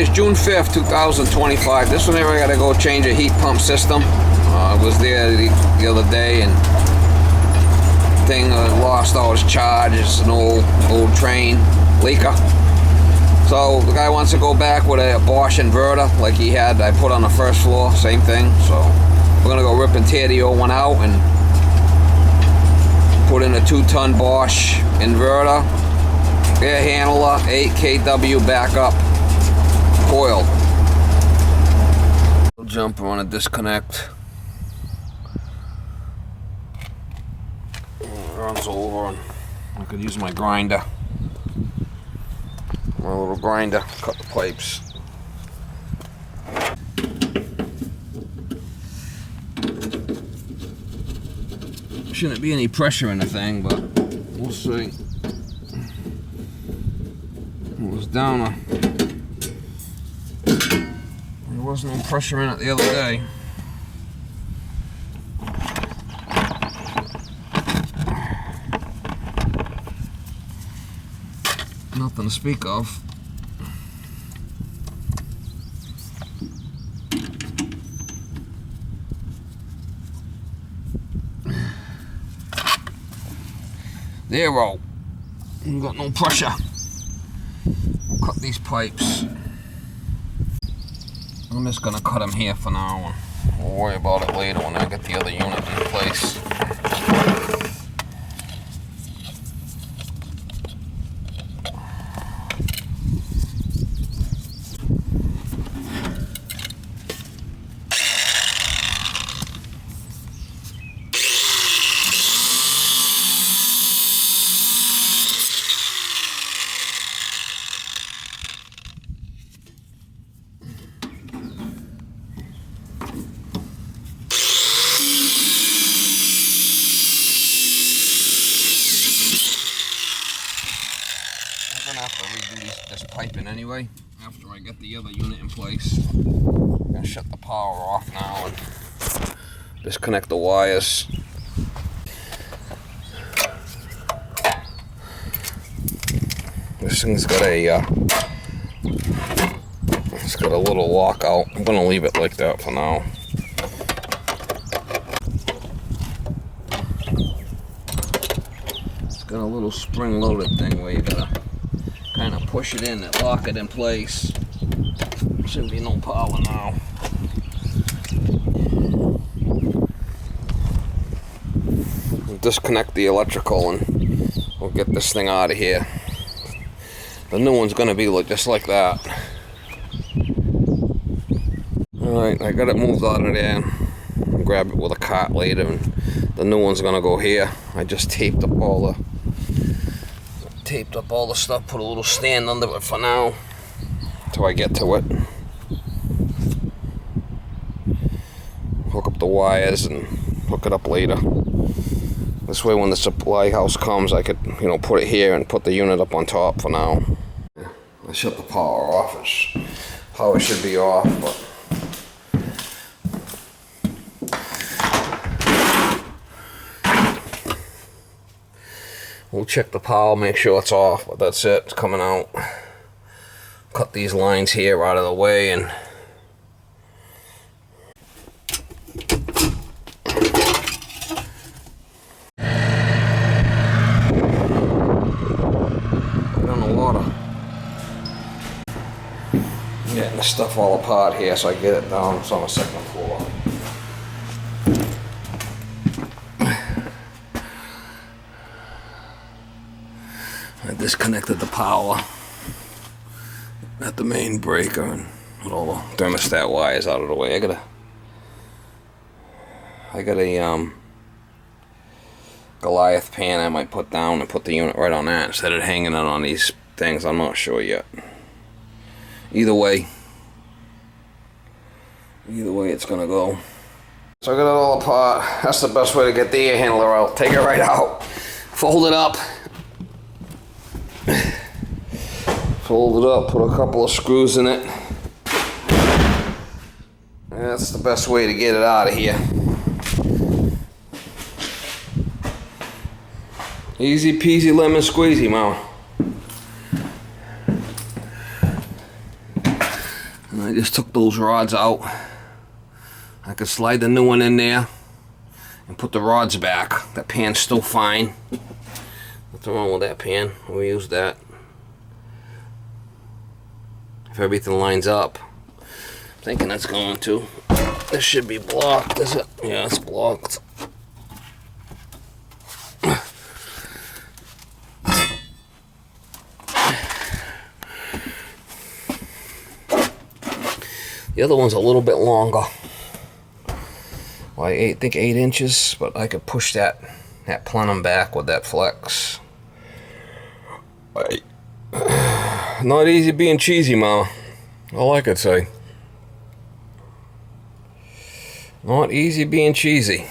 guys, June 5th, 2025. This one here I gotta go change a heat pump system. I was there the other day and thing lost all its charge. It's an old train leaker. So the guy wants to go back with a Bosch inverter like he had I put on the first floor, same thing. So we're gonna go rip and tear the old one out and put in a 2-ton Bosch inverter, air handler, 8 kW backup coil. Jumper on a disconnect. It runs over and I could use my grinder. My little grinder, cut the pipes. Shouldn't be any pressure in the thing, but we'll see. It was down there was no pressure in it the other day. Nothing to speak of. Zero. You got no pressure. We'll cut these pipes. I'm just gonna cut them here for now, and we'll worry about it later when I get the other unit in place. I'm gonna have to redo this piping anyway after I get the other unit in place. I'm gonna shut the power off now and disconnect the wires. This thing's got it's got a little lockout. I'm gonna leave it like that for now. It's got a little spring-loaded thing where you gotta kind of push it in and lock it in place. Shouldn't be no power now. We'll disconnect the electrical and we'll get this thing out of here. The new one's gonna be just like that. Alright, I got it moved out of there. I'll grab it with a cart later, and the new one's gonna go here. I just taped up all the stuff, put a little stand under it for now till I get to it. Hook up the wires and hook it up later. This way when the supply house comes, I could, put it here and put the unit up on top for now. I shut the power off. Power should be off, but we'll check the power, make sure it's off, but that's it, it's coming out. Cut these lines here out of the way and put on the water. I'm getting the stuff all apart here, so I get it down. It's on the second floor. I disconnected the power at the main breaker and put all the thermostat wires out of the way. I got a Goliath pan I might put down and put the unit right on that instead of hanging it on these things. I'm not sure yet. Either way it's gonna go. So I got it all apart. That's the best way to get the air handler out. Take it right out, fold it up. Fold it up, put a couple of screws in it. That's the best way to get it out of here. Easy peasy lemon squeezy, mama. just took those rods out. I could slide the new one in there and put the rods back. That pan's still fine. Nothing wrong with that pan. We use that. If everything lines up. I'm thinking that's going to. This should be blocked, is it? Yeah, it's blocked. The other one's a little bit longer. Well, I think 8 inches, but I could push that plenum back with that flex. Not easy being cheesy, Mama. All I could say. Not easy being cheesy.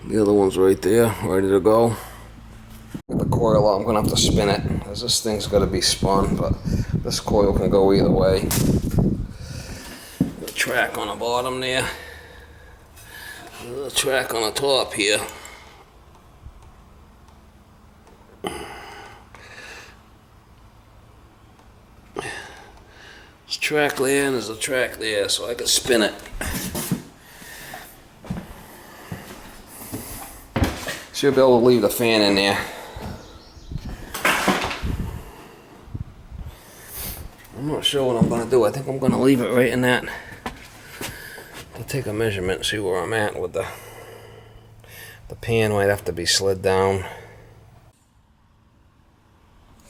The other one's right there, ready to go. The coil, I'm gonna have to spin it, because this thing's gotta be spun, but this coil can go either way. The track on the bottom there. The track on the top here. There's a track there and there's a track there, so I can spin it. Should be able to leave the fan in there. I'm not sure what I'm going to do. I think I'm going to leave it right in that. I'll take a measurement and see where I'm at with the pan. Might have to be slid down.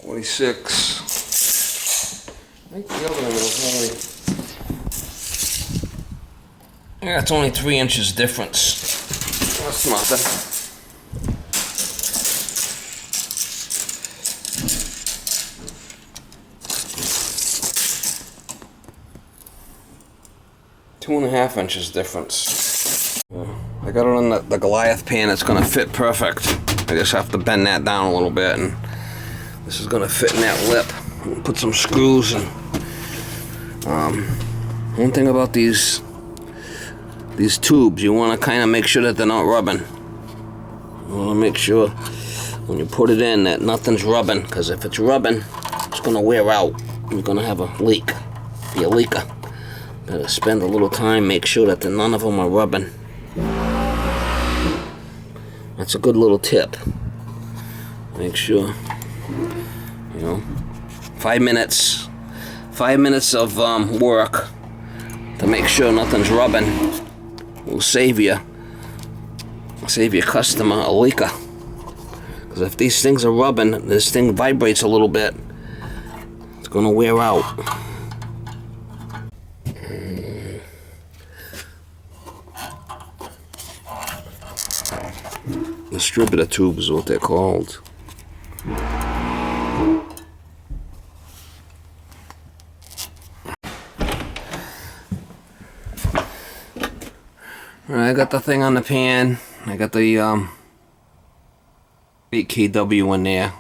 46. I think the other one was only... Yeah, it's only 3 inches difference. That's nothing. Two and a half inches difference. I got it on the Goliath pan. It's going to fit perfect. I just have to bend that down a little bit, and this is going to fit in that lip. Put some screws in. One thing about these tubes, you want to kind of make sure that they're not rubbing. You want to make sure when you put it in that nothing's rubbing, because if it's rubbing, it's going to wear out. You're going to have a leak. Be a leaker. Better spend a little time, make sure that none of them are rubbing. That's a good little tip. Make sure, 5 minutes. 5 minutes of work to make sure nothing's rubbing will save your customer a leaker. Because if these things are rubbing, this thing vibrates a little bit, it's gonna wear out. Distributor tubes is what they're called. Alright, I got the thing on the pan. I got the 8 kW in there.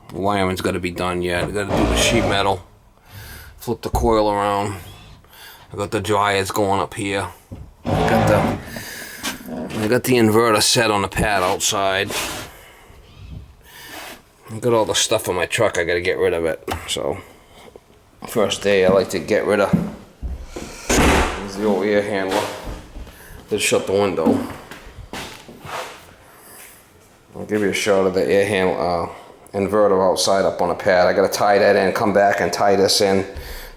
The wiring's got to be done yet. I got to do the sheet metal. Flip the coil around. I got the dryers going up here. I got the inverter set on the pad outside. I got all the stuff in my truck. I got to get rid of it. So, first day I like to get rid of. Here's the old air handler. Just shut the window. I'll give you a shot of the air handle inverter outside up on the pad. I got to tie that in, come back and tie this in,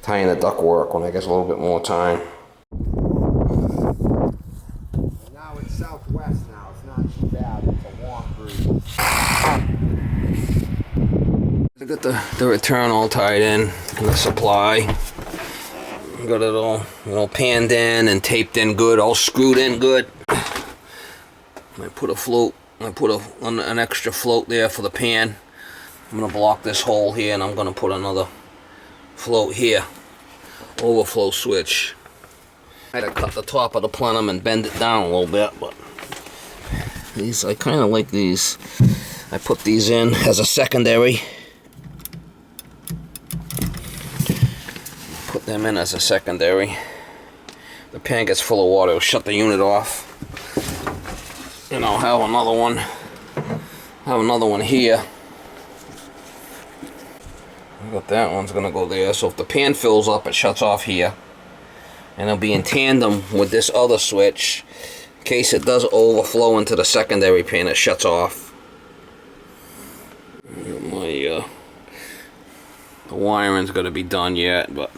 tie in the ductwork when I get a little bit more time. Now it's southwest now. It's not too bad. It's a warm breeze. I got the return all tied in and the supply. Got it all, panned in and taped in good, all screwed in good. I put a float. I put an extra float there for the pan. I'm gonna block this hole here, and I'm gonna put another float here. Overflow switch. I had to cut the top of the plenum and bend it down a little bit, but these I kind of like these. I put these in as a secondary. Put them in as a secondary. The pan gets full of water, it'll shut the unit off. And I'll have another one here. But that one's gonna go there. So if the pan fills up, it shuts off here. And it'll be in tandem with this other switch. In case it does overflow into the secondary pan, it shuts off. My the wiring's gonna be done yet, but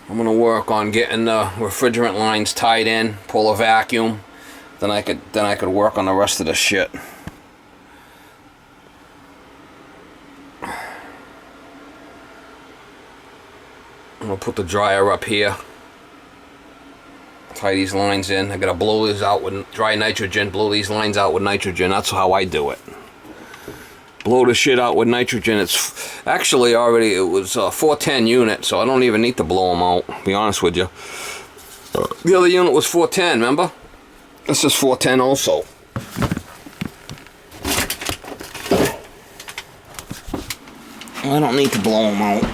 I'm gonna work on getting the refrigerant lines tied in, pull a vacuum, then I could work on the rest of the shit. I'm gonna put the dryer up here, tie these lines in. I gotta blow these out with dry nitrogen, blow these lines out with nitrogen. That's how I do it. Blow the shit out with nitrogen. It's actually already, it was a 410 unit, so I don't even need to blow them out, to be honest with you. The other unit was 410, remember? This is 410 also. I don't need to blow them out.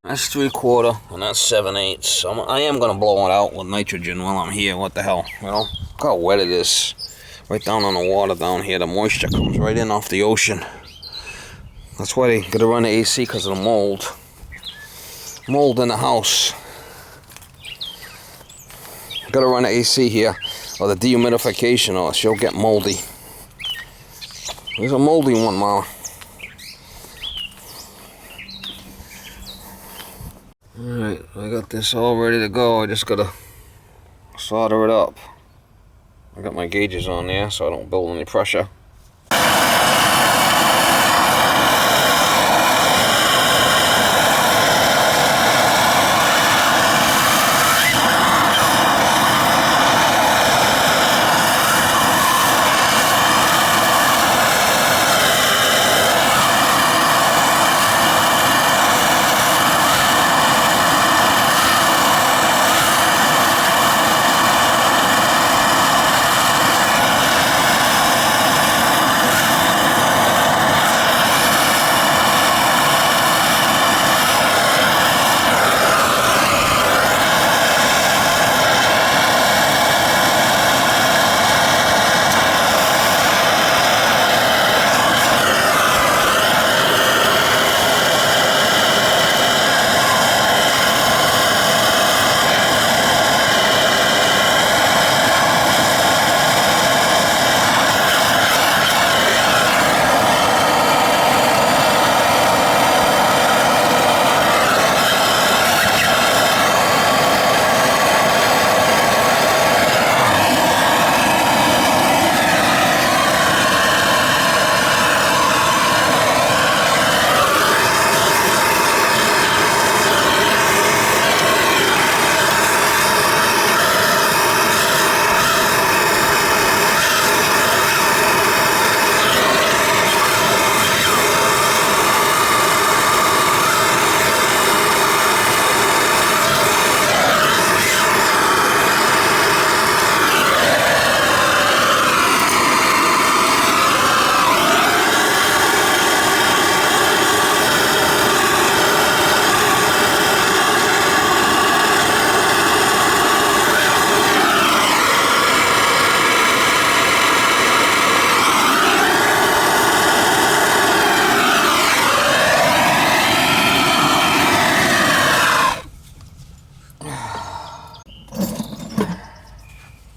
That's 3/4 and that's 7/8. I am gonna blow it out with nitrogen while I'm here. What the hell, you know? Look how wet it is. Right down on the water down here. The moisture comes right in off the ocean. That's why they gotta run the AC, because of the mold. Mold in the house. Gotta run the AC here, or the dehumidification, or she'll get moldy. There's a moldy one, Mama. Alright, I got this all ready to go. I just gotta solder it up. I got my gauges on there so I don't build any pressure.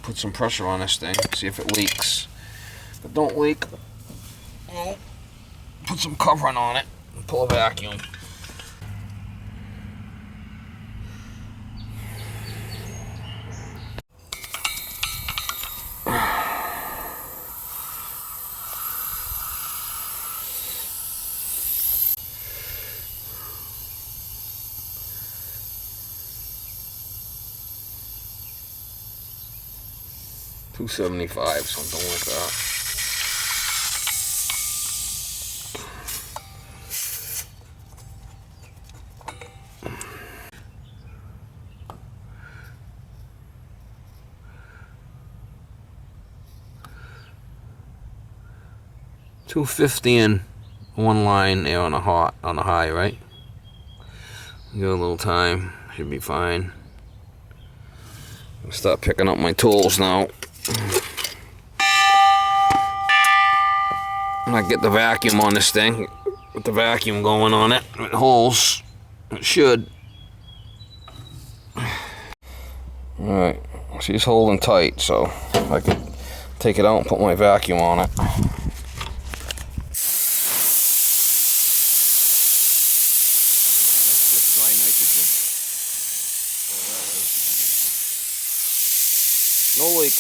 Put some pressure on this thing, see if it leaks. If it don't leak, well, put some covering on it and pull a vacuum. $275, something like that. $250 and one line there on the high, right? Give it a little time, should be fine. I'll start picking up my tools now. And I get the vacuum on this thing, with the vacuum going on it, with holes. It should. Alright, she's holding tight, so I can take it out and put my vacuum on it. That's just dry nitrogen. No leak.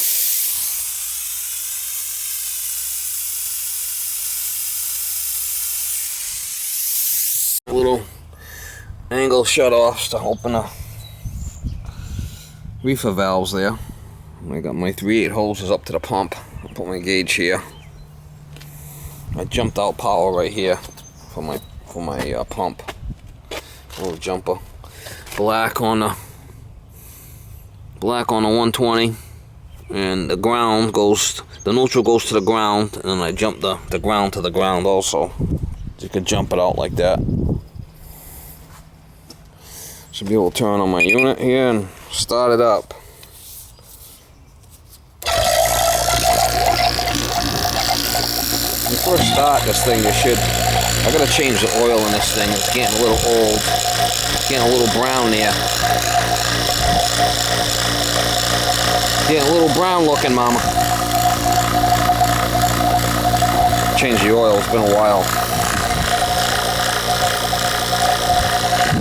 Little angle shut-offs to open the reefer valves there. I got my 3/8 hoses up to the pump. I'll put my gauge here. I jumped out power right here for my pump. Little jumper. Black on the 120, and the ground goes. The neutral goes to the ground, and then I jump the ground to the ground also. You could jump it out like that. Should be able to turn on my unit here and start it up. When you first start this thing, I gotta change the oil in this thing. It's getting a little old. It's getting a little brown there. Getting a little brown looking, mama. Change the oil, it's been a while.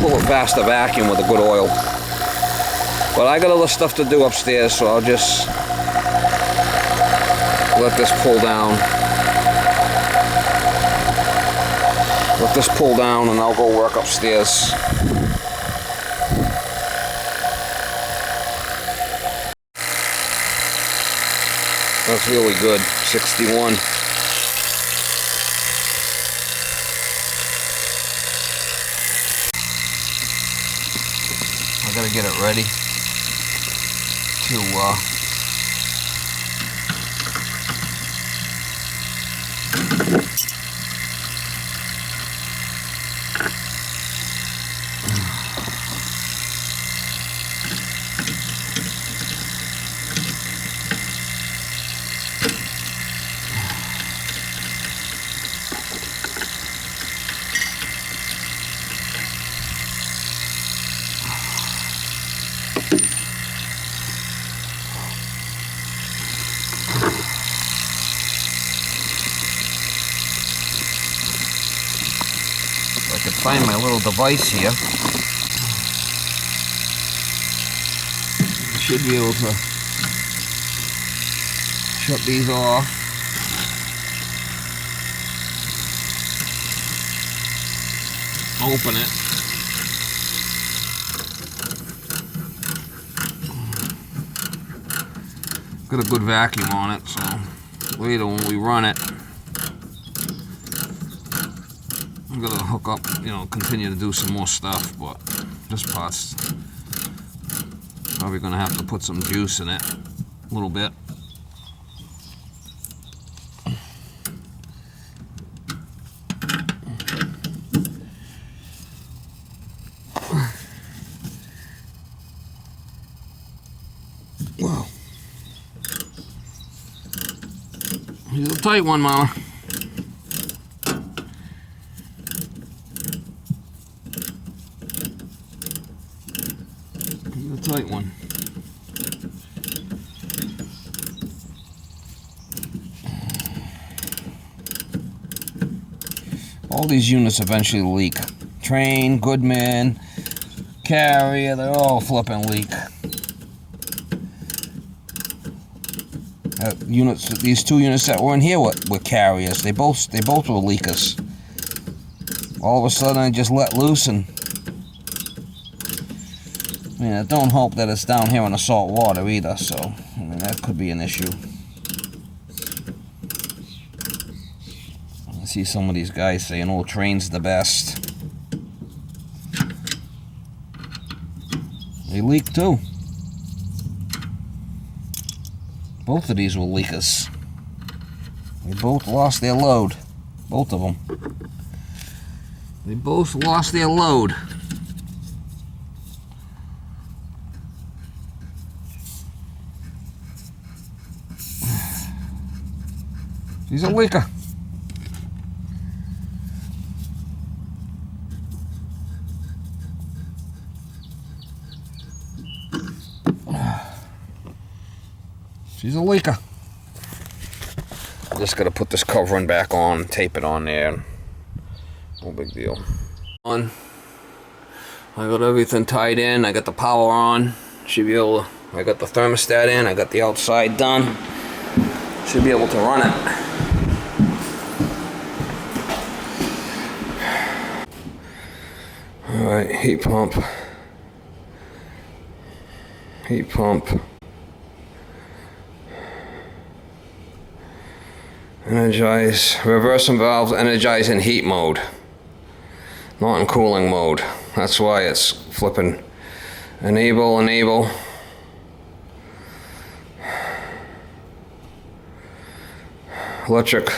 Pull it past the vacuum with a good oil. But I got other stuff to do upstairs, so I'll just let this pull down. Let this pull down and I'll go work upstairs. That's really good. 61. I gotta get it ready to find my little device here. I should be able to shut these off. Open it. Got a good vacuum on it, so later when we run it, I'm gonna hook up, continue to do some more stuff, but this part's probably gonna have to put some juice in it a little bit. Wow. Here's a tight one, Mama. Tight one. All these units eventually leak. Train, Goodman, Carrier, they're all flipping leak. These two units that were in here were Carriers. They both were leakers. All of a sudden I just let loose, and it don't help that it's down here in the salt water either, so that could be an issue. I see some of these guys saying, "Oh, Train's the best." They leak too. Both of these were leakers. They both lost their load. Both of them. They both lost their load. She's a leaker. She's a leaker. Just gotta put this covering back on, tape it on there. No big deal. I got everything tied in. I got the power on. Should be able to. I got the thermostat in. I got the outside done. Should be able to run it. All right, heat pump. Heat pump. Energize, reversing valves, energize in heat mode, not in cooling mode. That's why it's flipping. Enable, enable. Electric.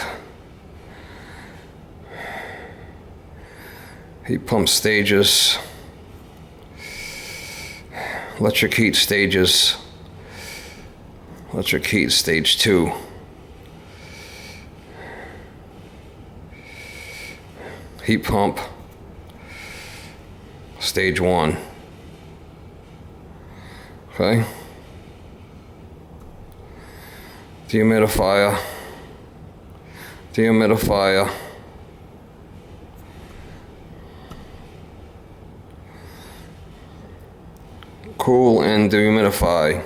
Heat pump stages. Electric heat stages. Electric heat stage 2. Heat pump, stage 1. Okay. Dehumidifier, dehumidifier. Cool and dehumidify.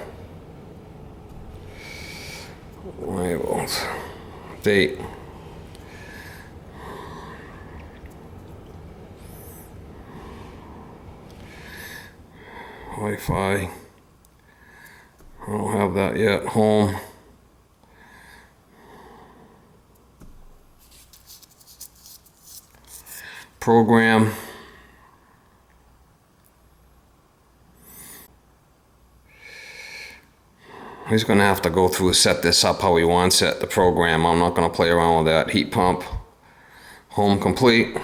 Labels. Date. Wi-Fi. I don't have that yet. Home. Program. He's going to have to go through and set this up how he wants it, the program. I'm not going to play around with that. Heat pump. Home complete.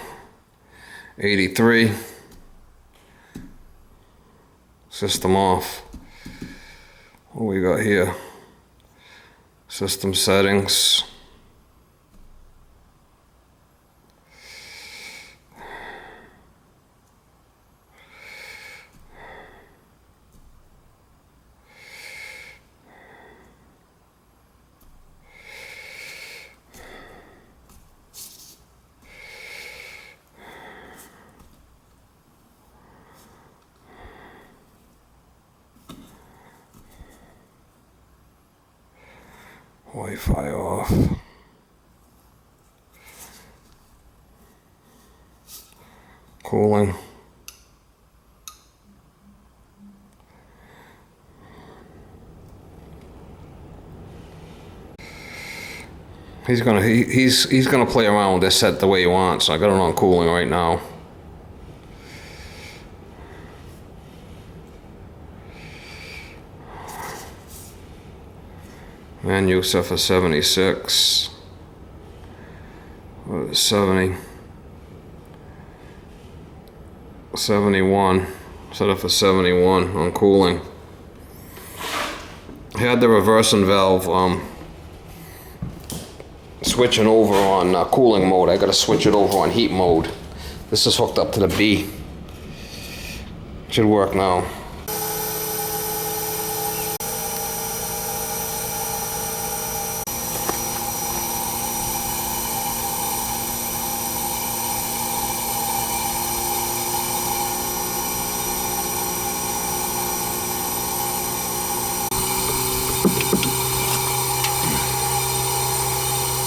83. System off. What we got here? System settings. Wi-Fi off. Cooling. He's gonna play around with this set the way he wants. I got it on cooling right now. Menu set for 76. 70. 71. Set up for 71 on cooling. I had the reversing valve switching over on cooling mode. I gotta switch it over on heat mode. This is hooked up to the B. Should work now.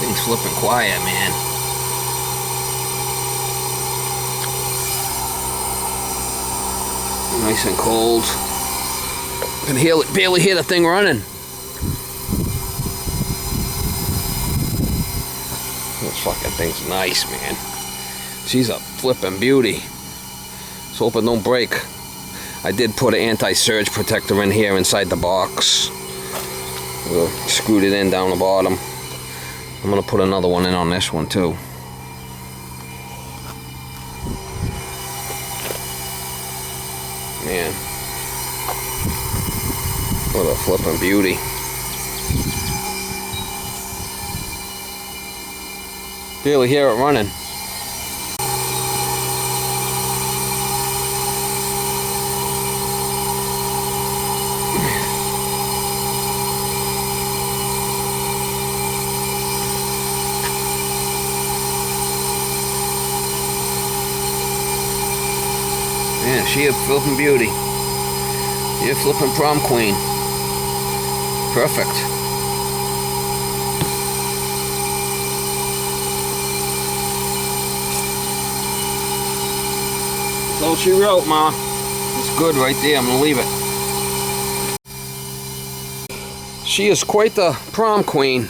Thing's flipping quiet, man. Nice and cold. Can barely hear the thing running. This fucking thing's nice, man. She's a flipping beauty. Let's hope it don't break. I did put an anti-surge protector in here inside the box. Screwed it in down the bottom. I'm gonna put another one in on this one too. Man. What a flippin' beauty. Barely hear it running. Man, she a flippin' beauty. You're a flippin' prom queen. Perfect. That's all she wrote, Ma. It's good right there. I'm gonna leave it. She is quite the prom queen.